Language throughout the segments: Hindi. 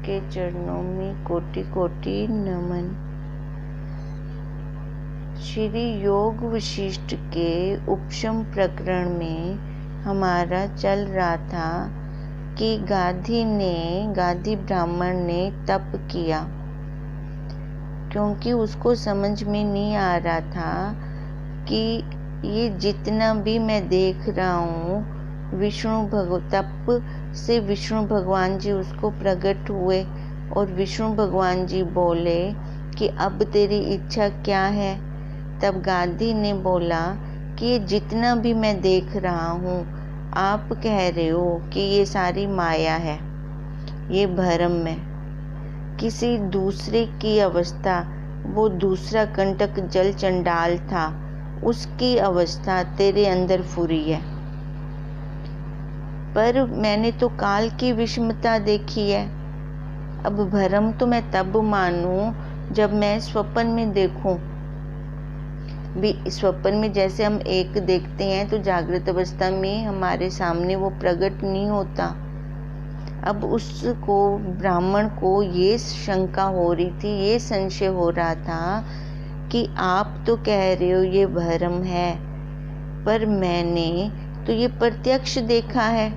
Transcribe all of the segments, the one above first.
के चरणों में कोटि कोटि नमन। श्री योग वशिष्ठ के उपशम प्रकरण में हमारा चल रहा था कि गाधी ब्राह्मण ने तप किया, क्योंकि उसको समझ में नहीं आ रहा था कि ये जितना भी मैं देख रहा हूँ तप से विष्णु भगवान जी उसको प्रकट हुए और विष्णु भगवान जी बोले कि अब तेरी इच्छा क्या है। तब गाधी ने बोला कि ये जितना भी मैं देख रहा हूँ, आप कह रहे हो कि ये सारी माया है, ये भ्रम है, किसी दूसरे की अवस्था, वो दूसरा कंटक जल चंडाल था, उसकी अवस्था तेरे अंदर फुरी है। पर मैंने तो काल की विषमता देखी है। अब भ्रम तो मैं तब मानूं जब मैं स्वप्न में देखूं। भी स्वप्न में जैसे हम एक देखते हैं तो जागृत अवस्था में हमारे सामने वो प्रकट नहीं होता। अब उसको ब्राह्मण को ये शंका हो रही थी, ये संशय हो रहा था कि आप तो कह रहे हो ये भ्रम है, पर मैंने तो ये प्रत्यक्ष देखा है,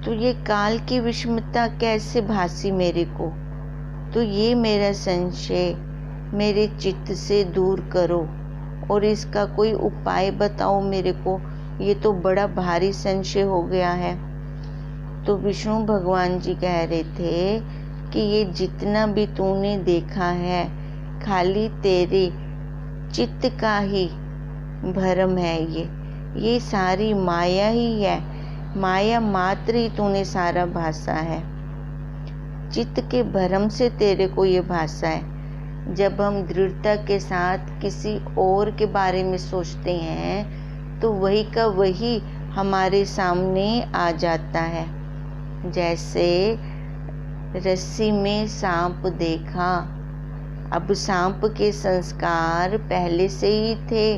तो ये काल की विषमता कैसे भासी मेरे को। तो ये मेरा संशय मेरे चित्त से दूर करो और इसका कोई उपाय बताओ मेरे को, ये तो बड़ा भारी संशय हो गया है। तो विष्णु भगवान जी कह रहे थे कि ये जितना भी तूने देखा है खाली तेरे चित्त का ही भ्रम है, ये सारी माया ही है, माया मात्र ही तूने सारा भासा है, चित्त के भ्रम से तेरे को ये भासा है। जब हम दृढ़ता के साथ किसी और के बारे में सोचते हैं तो वही का वही हमारे सामने आ जाता है। जैसे रस्सी में सांप देखा, अब सांप के संस्कार पहले से ही थे,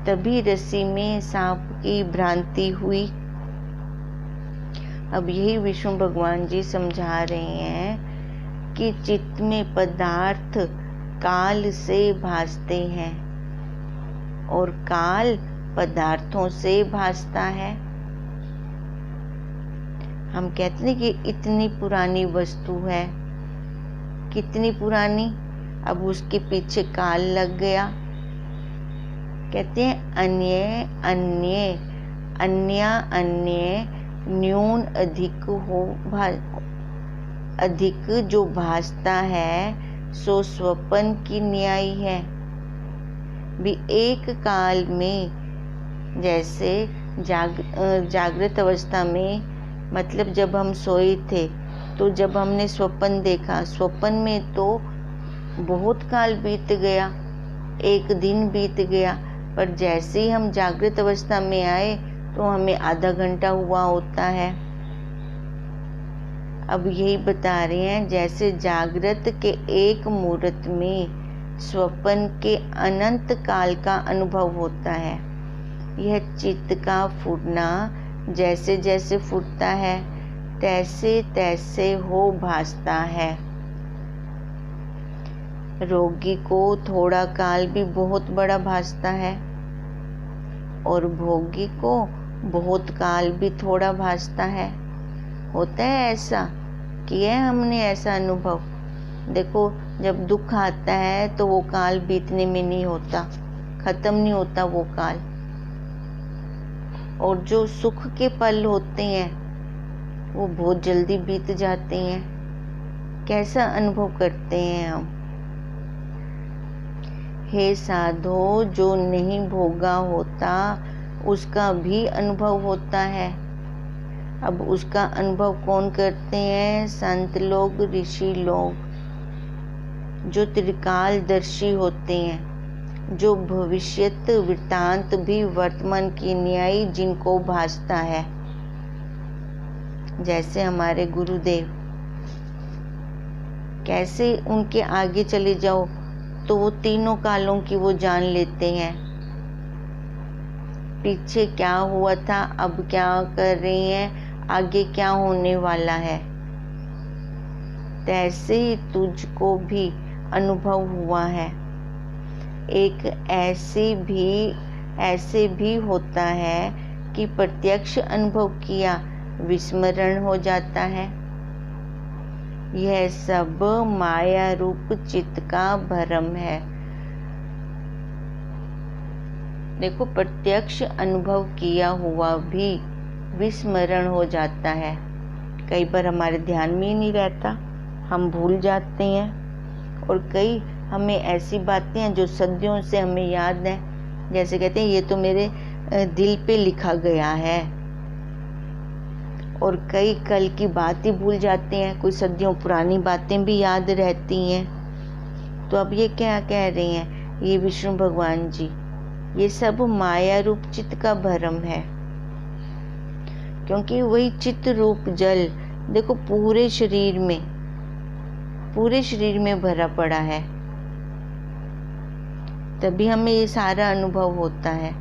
तभी रस्सी में सांप की भ्रांति हुई। अब यही विष्णु भगवान जी समझा रहे हैं कि चित्त में पदार्थ काल से भासते हैं और काल पदार्थों से भासता है। हम कहते हैं कि इतनी पुरानी वस्तु है, कितनी पुरानी, अब उसके पीछे काल लग गया। कहते हैं अन्य न्यून अधिक जो भासता है सो स्वप्न की न्याय है। भी एक काल में जैसे जागृत अवस्था में, मतलब जब हम सोए थे तो जब हमने स्वप्न देखा, स्वप्न में तो बहुत काल बीत गया, एक दिन बीत गया, पर जैसे ही हम जागृत अवस्था में आए तो हमें आधा घंटा हुआ होता है। अब यही बता रहे हैं, जैसे जागृत के एक मुहूर्त में स्वप्न के अनंत काल का अनुभव होता है। यह चित्त का फूटना जैसे जैसे फूटता है तैसे तैसे हो भासता है। रोगी को थोड़ा काल भी बहुत बड़ा भासता है और भोगी को बहुत काल भी थोड़ा भासता है। होता है ऐसा, किया है हमने ऐसा अनुभव। देखो, जब दुख आता है तो वो काल बीतने में नहीं होता, खत्म नहीं होता वो काल, और जो सुख के पल होते हैं वो बहुत जल्दी बीत जाते हैं। कैसा अनुभव करते हैं हम। हे साधो, जो नहीं भोगा होता उसका भी अनुभव होता है। अब उसका अनुभव कौन करते हैं? संत लोग, ऋषि लोग, जो त्रिकालदर्शी होते हैं, जो भविष्यत वृत्तांत भी वर्तमान की न्याय जिनको भासता है। जैसे हमारे गुरुदेव, कैसे उनके आगे चले जाओ तो वो तीनों कालों की वो जान लेते हैं। पीछे क्या हुआ था, अब क्या कर रहे हैं, आगे क्या होने वाला है। तैसे ही तुझको भी अनुभव हुआ है। एक ऐसे भी होता है कि प्रत्यक्ष अनुभव किया विस्मरण हो जाता है। यह सब माया रूप चित्त का भ्रम है। देखो, प्रत्यक्ष अनुभव किया हुआ भी विस्मरण हो जाता है। कई बार हमारे ध्यान में ही नहीं रहता, हम भूल जाते हैं। और कई हमें ऐसी बातें हैं जो सदियों से हमें याद है, जैसे कहते हैं ये तो मेरे दिल पे लिखा गया है। और कई कल की बात ही भूल जाते हैं, कोई सदियों पुरानी बातें भी याद रहती हैं। तो अब ये क्या कह रहे हैं ये विष्णु भगवान जी, ये सब माया रूप चित्त का भ्रम है। क्योंकि वही चित्त रूप जल देखो पूरे शरीर में भरा पड़ा है, तभी हमें ये सारा अनुभव होता है।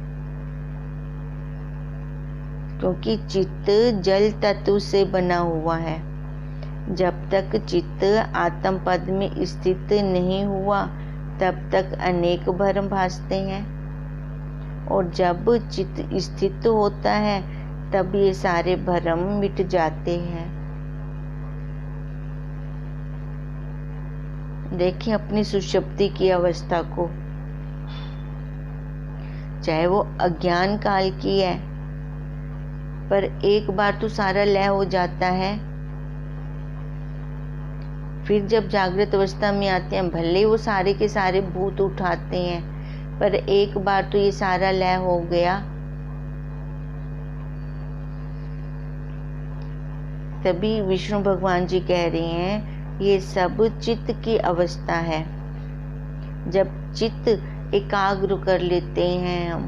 क्योंकि चित्त जल तत्व से बना हुआ है। जब तक चित्त आत्म पद में स्थित नहीं हुआ तब तक अनेक भ्रम भासते हैं, और जब चित्त स्थित होता है तब ये सारे भ्रम मिट जाते हैं। देखिए अपनी सुषुप्ति की अवस्था को, चाहे वो अज्ञान काल की है, पर एक बार तो सारा लय हो जाता है। फिर जब जागृत अवस्था में आते हैं, भले वो सारे के सारे भूत उठाते हैं, पर एक बार तो ये सारा लय हो गया। तभी विष्णु भगवान जी कह रहे हैं ये सब चित्त की अवस्था है। जब चित्त एकाग्र कर लेते हैं हम,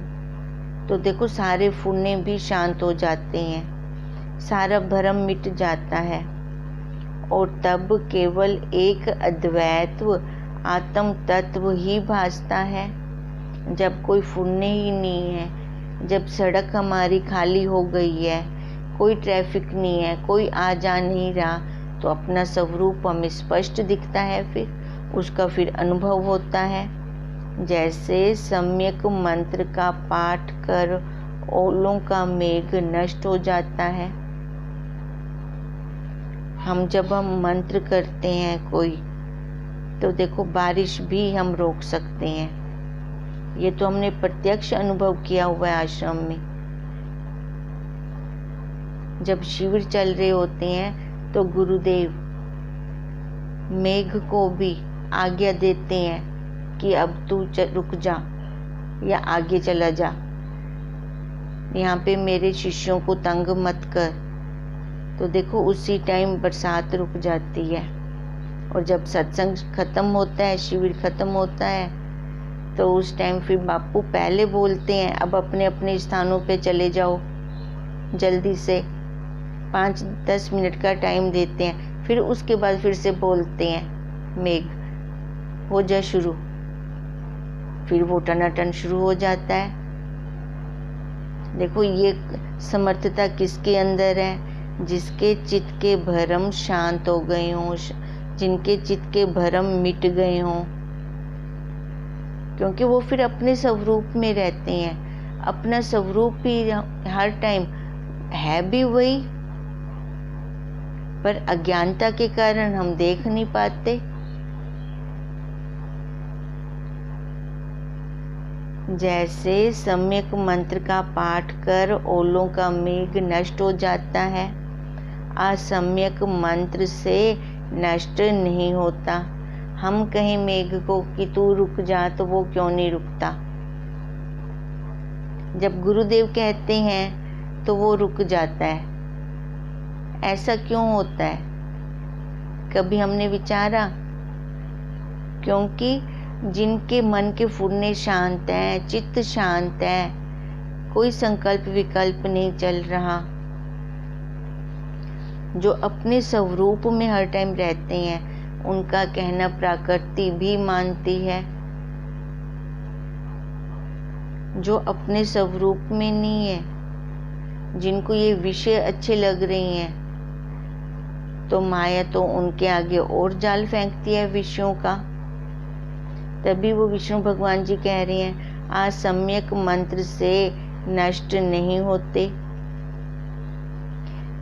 तो देखो सारे फुन्ने भी शांत हो जाते हैं, सारा भ्रम मिट जाता है, और तब केवल एक अद्वैत्व आत्म तत्व ही भासता है। जब कोई फुन्ने ही नहीं है, जब सड़क हमारी खाली हो गई है, कोई ट्रैफिक नहीं है, कोई आ जा नहीं रहा, तो अपना स्वरूप हमें स्पष्ट दिखता है। फिर उसका फिर अनुभव होता है। जैसे सम्यक मंत्र का पाठ कर ओलों का मेघ नष्ट हो जाता है। जब हम मंत्र करते हैं कोई, तो देखो बारिश भी हम रोक सकते हैं। ये तो हमने प्रत्यक्ष अनुभव किया हुआ है आश्रम में। जब शिविर चल रहे होते हैं तो गुरुदेव मेघ को भी आज्ञा देते हैं कि अब तू रुक जा या आगे चला जा, यहाँ पे मेरे शिष्यों को तंग मत कर। तो देखो उसी टाइम बरसात रुक जाती है। और जब सत्संग खत्म होता है, शिविर खत्म होता है, तो उस टाइम फिर बापू पहले बोलते हैं अब अपने अपने स्थानों पे चले जाओ, जल्दी से 5-10 मिनट का टाइम देते हैं। फिर उसके बाद फिर से बोलते हैं मेघ हो जा शुरू, फिर वो टनाटन शुरू हो जाता है। देखो ये समर्थता किसके अंदर है? जिसके चित्त के भ्रम शांत हो गए हों, जिनके चित्त के भ्रम मिट गए हों, क्योंकि वो फिर अपने स्वरूप में रहते हैं। अपना स्वरूप भी हर टाइम है भी वही, पर अज्ञानता के कारण हम देख नहीं पाते। जैसे सम्यक मंत्र का पाठ कर ओलों का मेघ नष्ट हो जाता है, असम्यक मंत्र से नष्ट नहीं होता। हम कहें मेघ को कि तू रुक जा, तो वो क्यों नहीं रुकता? जब गुरुदेव कहते हैं तो वो रुक जाता है। ऐसा क्यों होता है? कभी हमने विचारा? क्योंकि जिनके मन के फुरने शांत हैं, चित्त शांत है, कोई संकल्प विकल्प नहीं चल रहा, जो अपने स्वरूप में हर टाइम रहते हैं, उनका कहना प्रकृति भी मानती है। जो अपने स्वरूप में नहीं है, जिनको ये विषय अच्छे लग रहे हैं, तो माया तो उनके आगे और जाल फेंकती है विषयों का। तभी वो विष्णु भगवान जी कह रहे हैं, असम्यक मंत्र से नष्ट नहीं होते,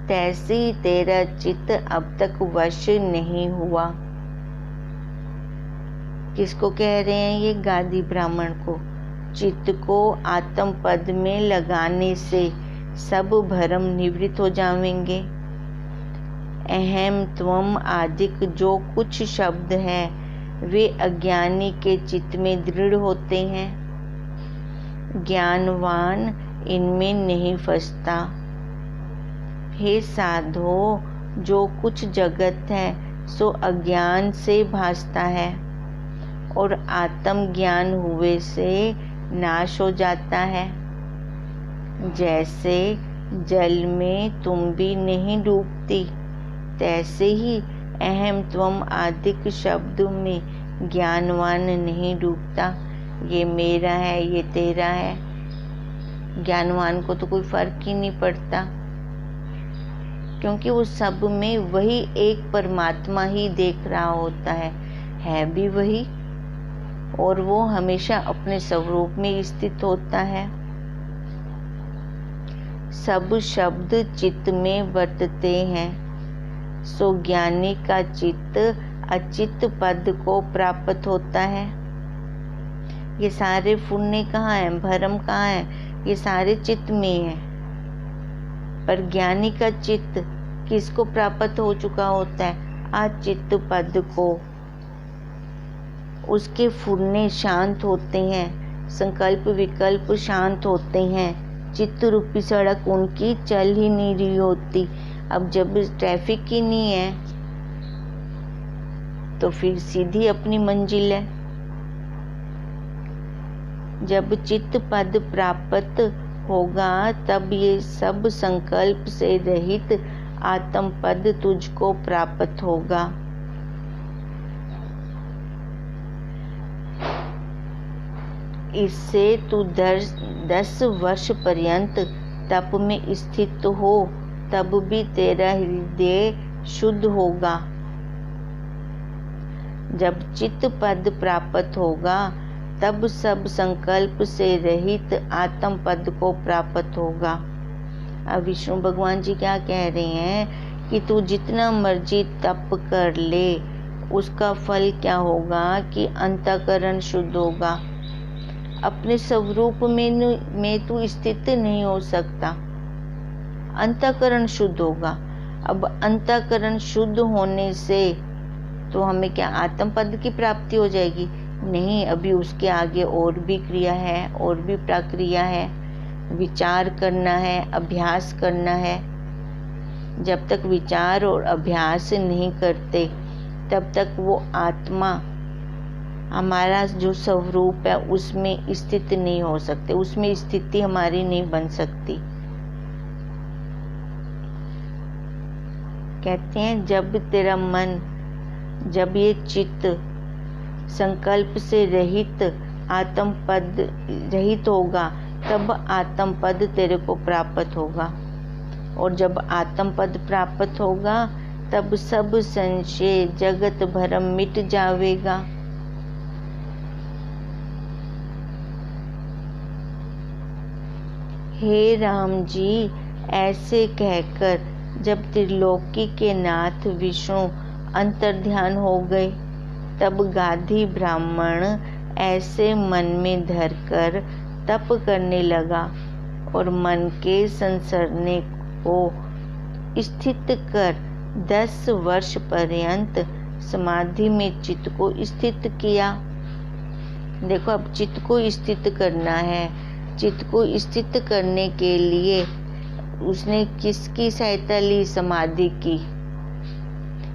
तैसे ही तेरा चित्त अब तक वश नहीं हुआ। किसको कह रहे हैं ये? गादी ब्राह्मण को। चित्त को आत्म पद में लगाने से सब भ्रम निवृत्त हो जाएंगे। अहम त्वम आदिक जो कुछ शब्द हैं वे अज्ञानी के चित्त में दृढ़ होते हैं, ज्ञानवान इनमें नहीं फंसता। हे साधो, जो कुछ जगत है सो अज्ञान से भासता है और आत्म ज्ञान हुए से नाश हो जाता है। जैसे जल में तुम भी नहीं डूबती, तैसे ही अहम त्वम आदिक शब्दों में ज्ञानवान नहीं डूबता। ये मेरा है, ये तेरा है। ज्ञानवान को तो कोई फर्क ही नहीं पड़ता, क्योंकि वो सब में वही एक परमात्मा ही देख रहा होता है भी वही, और वो हमेशा अपने स्वरूप में स्थित होता है। सब शब्द चित्त में वर्तते हैं, सो ज्ञानी का चित्त अचित पद को प्राप्त होता है। ये सारे पुण्य कहाँ है, भरम कहाँ है? ये सारे चित्त में है। पर ज्ञानी का चित्त किसको प्राप्त हो चुका होता है? अचित पद को। उसके फुरने शांत होते हैं, संकल्प विकल्प शांत होते हैं, चित्त रूपी सड़क उनकी चल ही नहीं रही होती। अब जब ट्रैफिक ही नहीं है तो फिर सीधी अपनी मंजिल है। जब चित्त पद प्राप्त होगा तब ये सब संकल्प से रहित आत्म पद तुझको प्राप्त होगा। इससे तू 10 वर्ष पर्यंत तप में स्थित हो, तब भी तेरा हृदय शुद्ध होगा। जब चित्त पद प्राप्त होगा तब सब संकल्प से रहित आत्म पद को प्राप्त होगा। अब विष्णु भगवान जी क्या कह रहे हैं कि तू जितना मर्जी तप कर ले, उसका फल क्या होगा कि अंतःकरण शुद्ध होगा। अपने स्वरूप में तू स्थित नहीं हो सकता, अंतःकरण शुद्ध होगा। अब अंतःकरण शुद्ध होने से तो हमें क्या आत्म पद की प्राप्ति हो जाएगी? नहीं, अभी उसके आगे और भी क्रिया है, और भी प्रक्रिया है, विचार करना है, अभ्यास करना है। जब तक विचार और अभ्यास नहीं करते तब तक वो आत्मा, हमारा जो स्वरूप है, उसमें स्थित नहीं हो सकते, उसमें स्थिति हमारी नहीं बन सकती। कहते हैं जब तेरा मन, जब ये चित्त संकल्प से रहित आत्म पद रहित होगा तब आत्म पद तेरे को प्राप्त होगा। और जब आत्म पद प्राप्त होगा तब सब संशय जगत भरम मिट जावेगा। हे राम जी, ऐसे कहकर जब त्रिलोकी के नाथ विष्णु अंतर्ध्यान हो गए तब गाधी ब्राह्मण ऐसे मन में धरकर तप करने लगा और मन के संसरने को स्थित कर 10 वर्ष पर्यंत समाधि में चित्त को स्थित किया। देखो, अब चित्त को स्थित करना है। चित्त को स्थित करने के लिए उसने किसकी सहायता ली? समाधि की।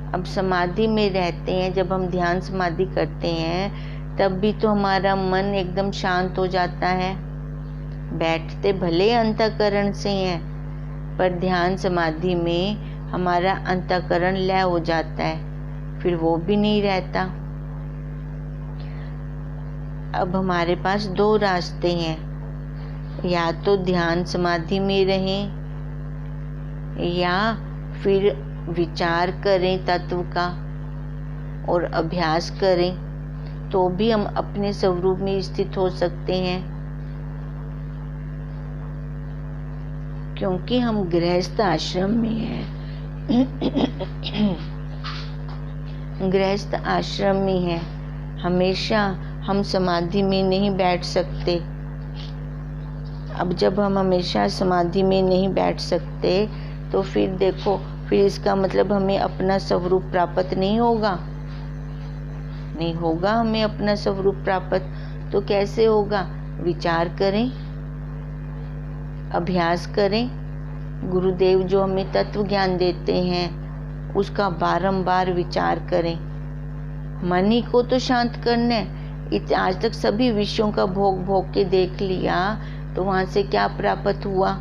अब समाधि में रहते हैं, जब हम ध्यान समाधि करते हैं तब भी तो हमारा मन एकदम शांत हो जाता है। बैठते भले अंतःकरण से हैं, पर ध्यान समाधि में हमारा अंतःकरण लय हो जाता है, फिर वो भी नहीं रहता। अब हमारे पास 2 रास्ते हैं, या तो ध्यान समाधि में रहें या फिर विचार करें तत्व का और अभ्यास करें, तो भी हम अपने स्वरूप में स्थित हो सकते हैं। क्योंकि हम गृहस्थ आश्रम में हैं। गृहस्थ आश्रम में है, हमेशा हम समाधि में नहीं बैठ सकते। अब जब हम हमेशा समाधि में नहीं बैठ सकते तो फिर देखो, फिर इसका मतलब हमें अपना स्वरूप प्राप्त नहीं होगा। नहीं होगा हमें अपना स्वरूप प्राप्त। तो कैसे होगा? विचार करें, अभ्यास करें। गुरुदेव जो हमें तत्व ज्ञान देते हैं उसका बारंबार विचार करें। मन ही को तो शांत करना है। आज तक सभी विषयों का भोग भोग के देख लिया तो वहां से क्या प्राप्त हुआ?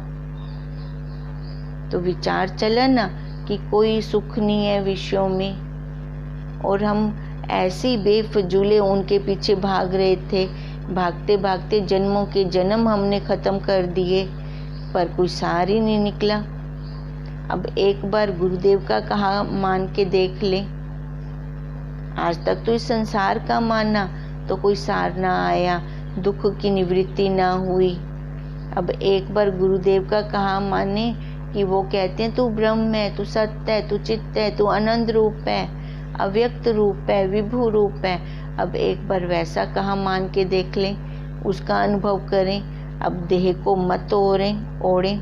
तो विचार चला ना कि कोई सुख नहीं है विषयों में, और हम ऐसे ही बेफजूले उनके पीछे भाग रहे थे। भागते भागते जन्मों के जन्म हमने खत्म कर दिए, पर कोई सार ही नहीं निकला। अब एक बार गुरुदेव का कहा मान के देख ले। आज तक तो इस संसार का माना तो कोई सार ना आया, दुख की निवृत्ति ना हुई। अब एक बार गुरुदेव का कहा माने कि वो कहते हैं तू ब्रह्म है, तू सत्य है, तू चित्त है, तू आनंद रूप है, अव्यक्त रूप है, विभु रूप है। अब एक बार वैसा कहा मान के देख लें, उसका अनुभव करें। अब देह को मत ओढ़ें।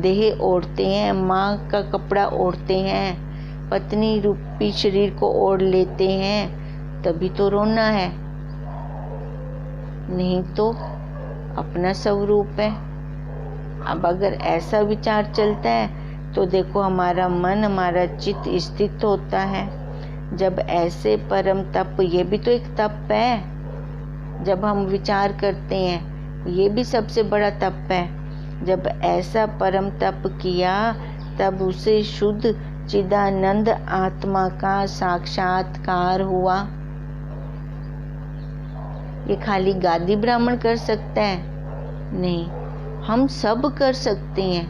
देह ओढ़ते हैं, माँ का कपड़ा ओढ़ते हैं, पत्नी रूपी शरीर को ओढ़ लेते हैं, तभी तो रोना है, नहीं तो अपना स्वरूप है। अब अगर ऐसा विचार चलता है तो देखो हमारा मन, हमारा चित्त स्थित होता है। जब ऐसे परम तप, ये भी तो एक तप है। जब हम विचार करते हैं, ये भी सबसे बड़ा तप है। जब ऐसा परम तप किया तब उसे शुद्ध चिदानंद आत्मा का साक्षात्कार हुआ। ये खाली गादी ब्राह्मण कर सकता है? नहीं, हम सब कर सकते हैं,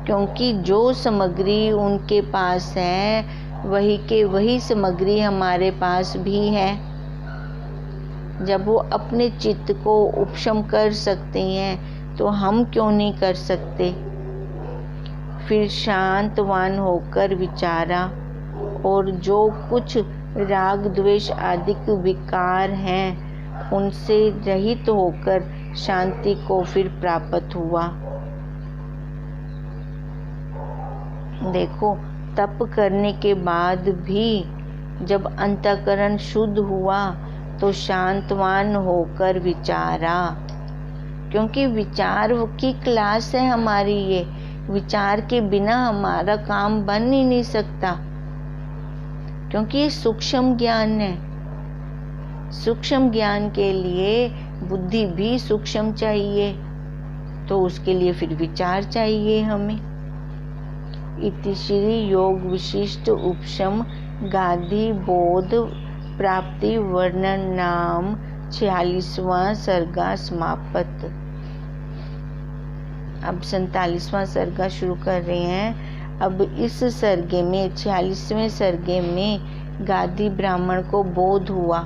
क्योंकि जो सामग्री उनके पास है वही के वही सामग्री हमारे पास भी है। जब वो अपने चित्त को उपशम कर सकते हैं तो हम क्यों नहीं कर सकते? फिर शांतवान होकर विचारा, और जो कुछ राग द्वेष आदि विकार हैं उनसे रहित होकर शांति को फिर प्राप्त हुआ। देखो, तप करने के बाद भी जब अंतःकरण शुद्ध हुआ तो शांतवान होकर विचारा, क्योंकि विचार की क्लास है हमारी। ये विचार के बिना हमारा काम बन ही नहीं सकता, क्योंकि ये सूक्ष्म ज्ञान है। सूक्ष्म ज्ञान के लिए बुद्धि भी सूक्ष्म चाहिए, तो उसके लिए फिर विचार चाहिए हमें। इति श्री योग विशिष्ट उपशम गादी बोध प्राप्ति वर्णन नाम 46वां सर्गा समाप्त। अब 47वां सर्गा शुरू कर रहे हैं। अब इस सर्गे में 46वें सर्गे में गादी ब्राह्मण को बोध हुआ।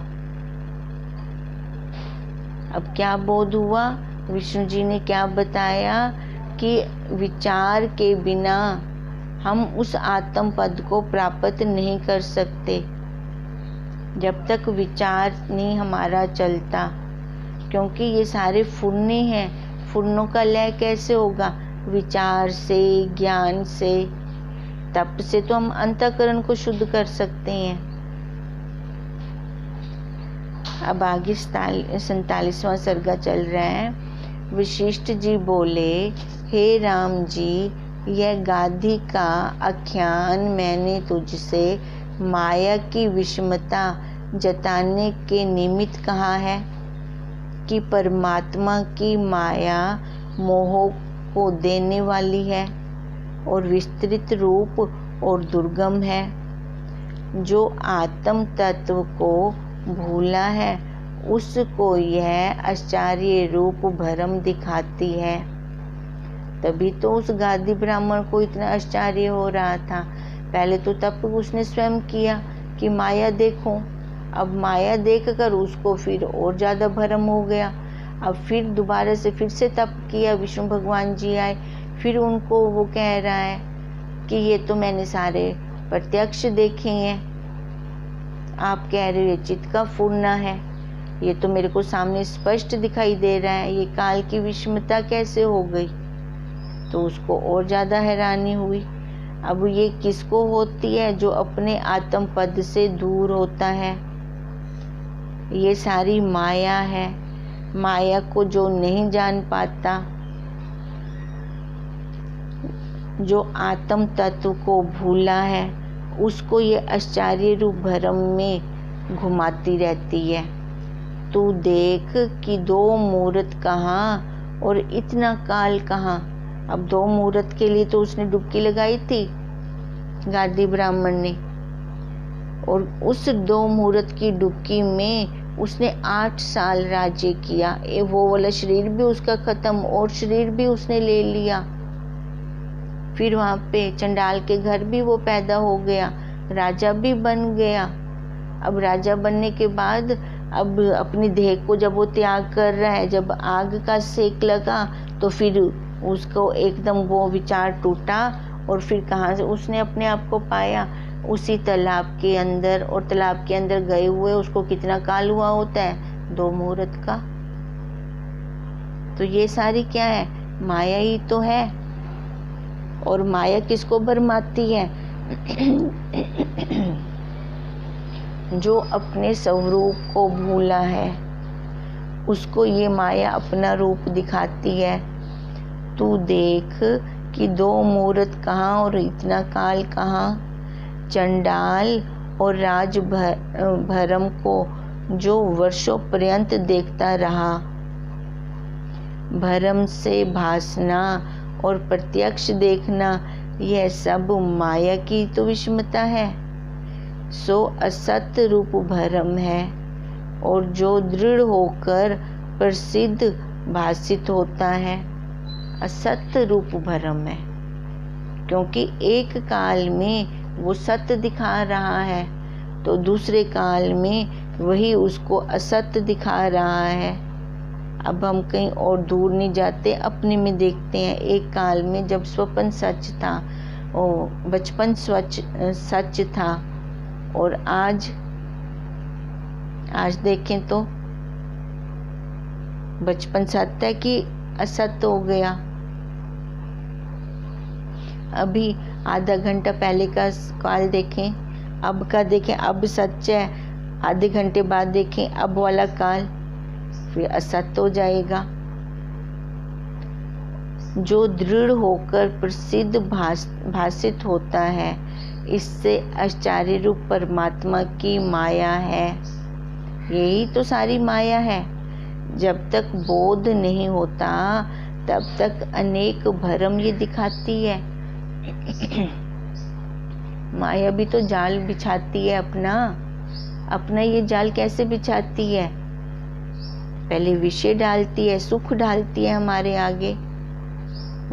अब क्या बोध हुआ? विष्णु जी ने क्या बताया कि विचार के बिना हम उस आत्म पद को प्राप्त नहीं कर सकते, जब तक विचार नहीं हमारा चलता। क्योंकि ये सारे फुरने हैं, फुरनों का लय कैसे होगा? विचार से, ज्ञान से, तप से तो हम अंतःकरण को शुद्ध कर सकते हैं। अब आगे 47वां सर्गा चल रहा है। वशिष्ठ जी बोले, हे राम जी, यह गादी का आख्यान मैंने तुझसे माया की विषमता जताने के निमित्त कहा है कि परमात्मा की माया मोह को देने वाली है और विस्तृत रूप और दुर्गम है। जो आत्म तत्व को भूला है उसको यह आश्चर्य रूप भ्रम दिखाती है। तभी तो उस गादी ब्राह्मण को इतना आश्चर्य हो रहा था। पहले तो तप उसने स्वयं किया कि माया देखो, अब माया देखकर उसको फिर और ज़्यादा भ्रम हो गया। अब फिर दोबारा से फिर से तप किया, विष्णु भगवान जी आए, फिर उनको वो कह रहा है कि ये तो मैंने सारे प्रत्यक्ष देखे हैं, आप कह रहे हो ये चित्त का फूरना है, ये तो मेरे को सामने स्पष्ट दिखाई दे रहा है, ये काल की विषमता कैसे हो गई। तो उसको और ज़्यादा हैरानी हुई। अब ये किसको होती है? जो अपने आत्म पद से दूर होता है। ये सारी माया है। माया को जो नहीं जान पाता, जो आत्म तत्व को भूला है, उसको ये आश्चर्य रूप भ्रम में घुमाती रहती है। तू देख कि 2 मुहूर्त कहाँ और इतना काल कहाँ। अब 2 मुहूर्त के लिए तो उसने डुबकी लगाई थी गादी ब्राह्मण ने, और उस 2 मुहूर्त की डुबकी में उसने 8 साल राज्य किया। वो वाला शरीर भी उसका खत्म और शरीर भी उसने ले लिया। फिर वहाँ पे चंडाल के घर भी वो पैदा हो गया, राजा भी बन गया। अब राजा बनने के बाद अब अपनी देह को जब वो त्याग कर रहा है, जब आग का सेक लगा तो फिर उसको एकदम वो विचार टूटा, और फिर कहाँ से उसने अपने आप को पाया? उसी तालाब के अंदर। और तालाब के अंदर गए हुए उसको कितना काल हुआ होता है? 2 मुहूर्त का। तो ये सारी क्या है? माया ही तो है। और माया किसको भरमाती है? जो अपने स्वरूप को भूला है, उसको ये माया अपना रूप दिखाती है। तू देख कि 2 मुहूर्त कहाँ और इतना काल कहाँ। चंडाल और राज भरम को जो वर्षों पर्यंत देखता रहा, भरम से भासना और प्रत्यक्ष देखना, यह सब माया की तो विषमता है। सो असत्य रूप भरम है, और जो दृढ़ होकर प्रसिद्ध भासित होता है, असत्य रूप भरम है। क्योंकि एक काल में वो सत्य दिखा रहा है, तो दूसरे काल में वही उसको असत्य दिखा रहा है। अब हम कहीं और दूर नहीं जाते, अपने में देखते हैं। एक काल में जब स्वप्न सच था, बचपन सच था, और आज देखें तो बचपन सत्य है कि असत्य हो गया। अभी आधा घंटा पहले का काल देखें, अब का देखें, अब सच है। आधे घंटे बाद देखें अब वाला काल, फिर असत्य हो जाएगा। जो दृढ़ होकर प्रसिद्ध भासित होता है, इससे आश्चर्य रूप परमात्मा की माया है। यही तो सारी माया है। जब तक बोध नहीं होता तब तक अनेक भ्रम ये दिखाती है। माया भी तो जाल बिछाती है अपना ये जाल कैसे बिछाती है? पहले विषय डालती है, सुख डालती है हमारे आगे।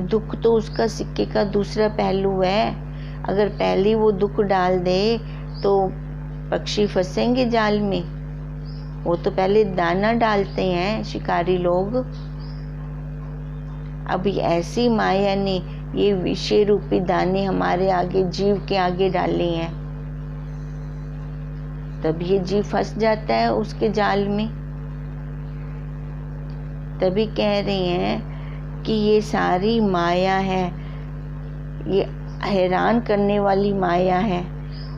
दुख तो उसका सिक्के का दूसरा पहलू है। अगर पहले वो दुख डाल दे तो पक्षी फंसेंगे जाल में। वो तो पहले दाना डालते हैं शिकारी लोग। अभी ऐसी माया ने ये विषय रूपी दाने हमारे आगे, जीव के आगे डाले हैं, तब ये जीव फंस जाता है उसके जाल में। तभी कह रहे हैं कि ये सारी माया है, ये हैरान करने वाली माया है।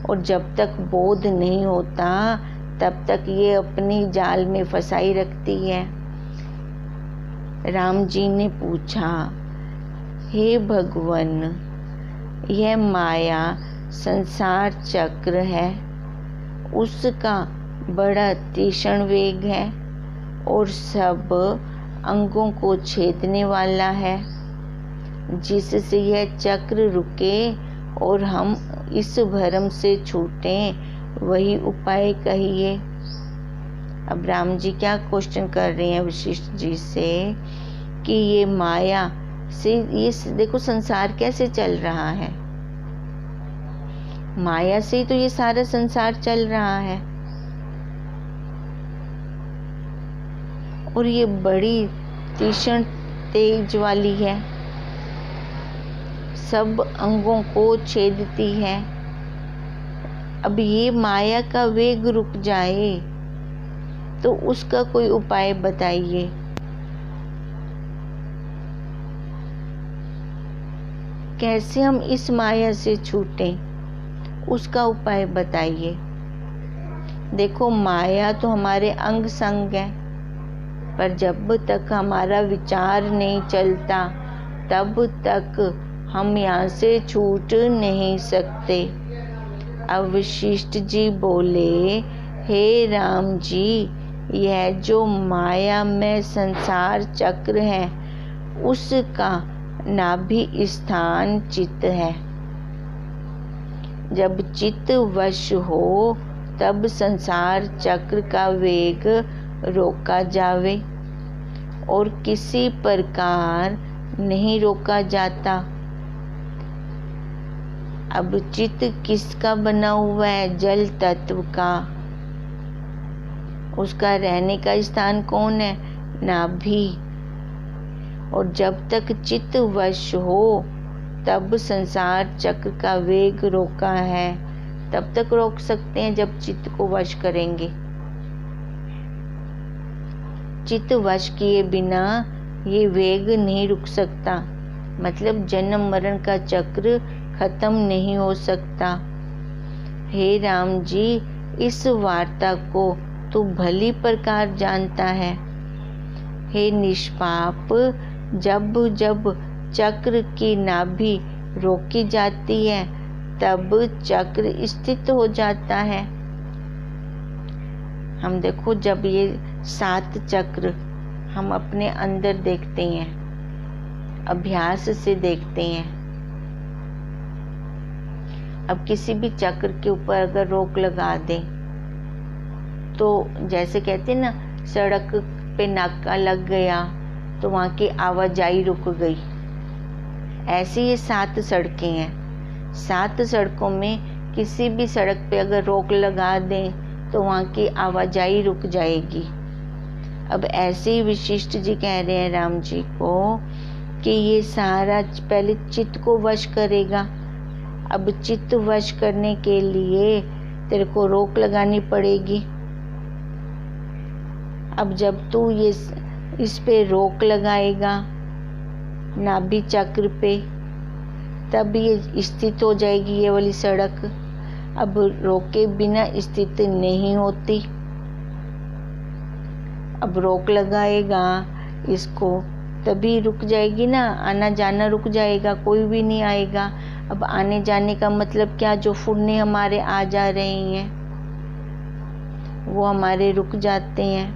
और जब तक बोध नहीं होता तब तक ये अपनी जाल में फंसाई रखती है। राम जी ने पूछा, हे भगवान, यह माया संसार चक्र है, उसका बड़ा तीक्ष्ण वेग है और सब अंगों को छेदने वाला है, जिससे यह चक्र रुके और हम इस भ्रम से छूटें, वही उपाय कहिए। अब राम जी क्या क्वेश्चन कर रहे हैं वशिष्ठ जी से कि ये माया से ये देखो संसार कैसे चल रहा है, माया से ही तो ये सारा संसार चल रहा है। और ये बड़ी तीक्ष्ण तेज वाली है, सब अंगों को छेदती है। अब ये माया का वेग रुक जाए तो उसका कोई उपाय बताइए। कैसे हम इस माया से छूटें, उसका उपाय बताइए। देखो माया तो हमारे अंग संग है, पर जब तक हमारा विचार नहीं चलता तब तक हम यहाँ से छूट नहीं सकते। अब वशिष्ठ जी बोले, हे राम जी, यह जो माया में संसार चक्र है उसका नाभि स्थान चित्त है। जब चित्त वश हो तब संसार चक्र का वेग रोका जावे और किसी प्रकार नहीं रोका जाता। अब चित्त किसका बना हुआ है? जल तत्व का। उसका रहने का स्थान कौन है? नाभि। और जब तक चित्त वश हो तब संसार चक्र का वेग रोका है। तब तक रोक सकते हैं जब चित्त को वश करेंगे। चित्त वश किए बिना ये वेग नहीं रुक सकता, मतलब जन्म मरण का चक्र खत्म नहीं हो सकता। हे राम जी, इस वार्ता को तू भली प्रकार जानता है। हे निष्पाप, जब जब चक्र की नाभि रोकी जाती है तब चक्र स्थित हो जाता है। हम देखो, जब ये 7 चक्र हम अपने अंदर देखते हैं, अभ्यास से देखते हैं। अब किसी भी चक्र के ऊपर अगर रोक लगा दें तो जैसे कहते हैं ना, सड़क पे नाका लग गया तो वहाँ की आवाजाही रुक गई। ऐसी ये 7 सड़कें हैं। 7 सड़कों में किसी भी सड़क पे अगर रोक लगा दें तो वहाँ की आवाजाही रुक जाएगी। अब ऐसे ही वशिष्ठ जी कह रहे हैं राम जी को कि ये सारा पहले चित्त को वश करेगा। अब चित्त वश करने के लिए तेरे को रोक लगानी पड़ेगी। अब जब तू ये इस पे रोक लगाएगा नाभि चक्र पे, तब ये स्थित हो जाएगी ये वाली सड़क। अब रोके बिना स्थित नहीं होती। अब रोक लगाएगा इसको तभी रुक जाएगी ना, आना जाना रुक जाएगा, कोई भी नहीं आएगा। अब आने जाने का मतलब क्या? जो फुरने हमारे आ जा रहे हैं वो हमारे रुक जाते हैं।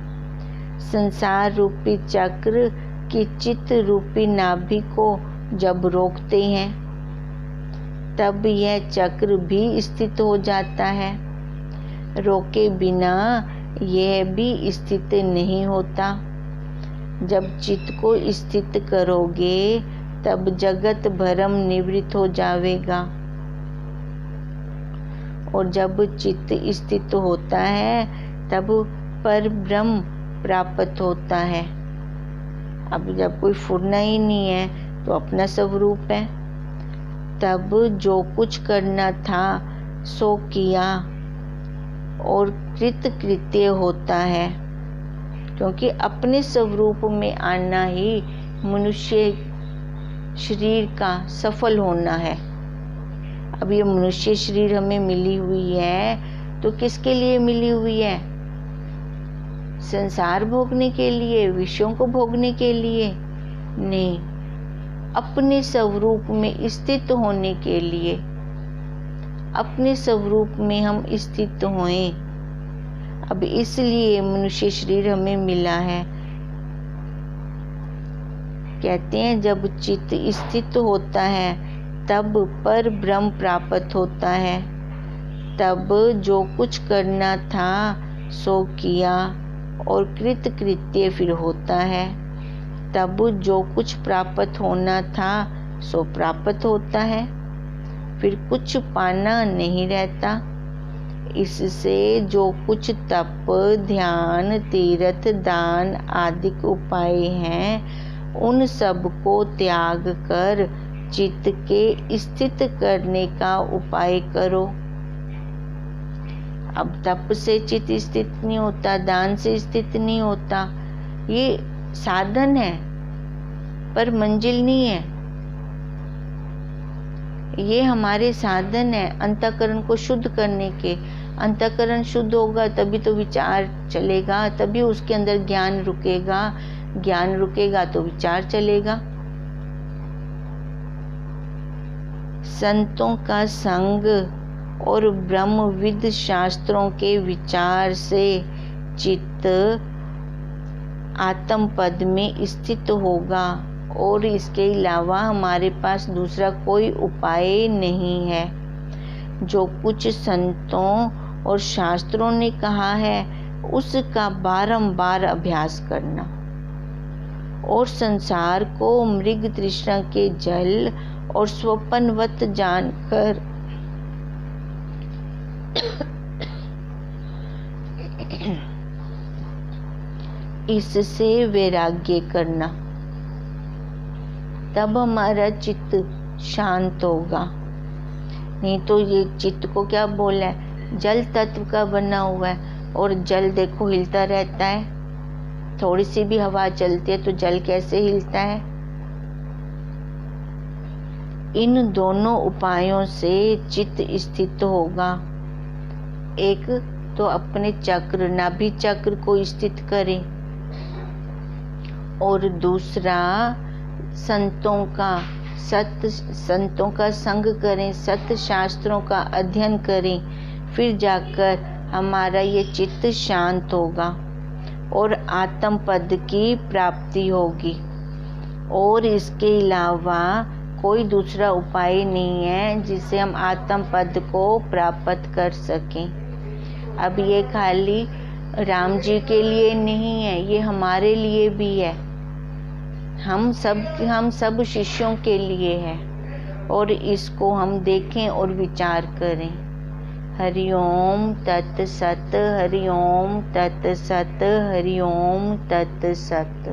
संसार रूपी चक्र की चित्त रूपी नाभि को जब रोकते हैं तब यह चक्र भी स्थित हो जाता है। रोके बिना यह भी स्थित नहीं होता। जब चित्त को स्थित करोगे तब जगत भ्रम निवृत्त हो जाएगा। और जब चित्त स्थित होता है तब पर ब्रह्म प्राप्त होता है। अब जब कोई फुरना ही नहीं है तो अपना स्वरूप है। तब जो कुछ करना था सो किया और कृत्य होता है, क्योंकि अपने स्वरूप में आना ही मनुष्य शरीर का सफल होना है। अब ये मनुष्य शरीर हमें मिली हुई है तो किसके लिए मिली हुई है? संसार भोगने के लिए, विषयों को भोगने के लिए नहीं, अपने स्वरूप में स्थित होने के लिए। अपने स्वरूप में हम स्थित होएं। अब इसलिए मनुष्य शरीर हमें मिला है। कहते हैं जब चित्त स्थित होता है तब पर ब्रह्म प्राप्त होता है। तब जो कुछ करना था सो किया और कृत्य फिर होता है। तब जो कुछ प्राप्त होना था सो प्राप्त होता है, फिर कुछ पाना नहीं रहता। इससे जो कुछ तप, ध्यान, तीर्थ, दान आदि उपाय हैं, उन सब को त्याग कर चित्त के स्थित करने का उपाय करो। अब तप से चित्त स्थित नहीं होता, दान से स्थित नहीं होता, ये साधन है पर मंजिल नहीं है। ये हमारे साधन है अंतःकरण को शुद्ध करने के। अंतःकरण शुद्ध होगा तभी तो विचार चलेगा, तभी उसके अंदर ज्ञान रुकेगा, ज्ञान रुकेगा तो विचार चलेगा। संतों का संग और ब्रह्मविद शास्त्रों के विचार से चित्त आत्म पद में स्थित होगा और इसके अलावा हमारे पास दूसरा कोई उपाय नहीं है। जो कुछ संतों और शास्त्रों ने कहा है उसका बारंबार अभ्यास करना और संसार को मृग तृष्णा के जल और स्वप्नवत जानकर इससे वैराग्य करना, तब हमारा चित्त शांत होगा। नहीं तो ये चित्त को क्या बोला है, जल तत्व का बना हुआ है और जल देखो हिलता रहता है। थोड़ी सी भी हवा चलती है तो जल कैसे हिलता है। इन दोनों उपायों से चित्त स्थित होगा। एक तो अपने चक्र, नाभि चक्र को स्थित करें और दूसरा संतों का संग करें, सत्य शास्त्रों का अध्ययन करें, फिर जाकर हमारा ये चित्त शांत होगा और आत्म पद की प्राप्ति होगी। और इसके अलावा कोई दूसरा उपाय नहीं है जिससे हम आत्म पद को प्राप्त कर सकें। अब ये खाली राम जी के लिए नहीं है, ये हमारे लिए भी है। हम सब शिष्यों के लिए है और इसको हम देखें और विचार करें। हरि ओम तत् सत, हरि ओम तत् सत, हरि ओम तत् सत।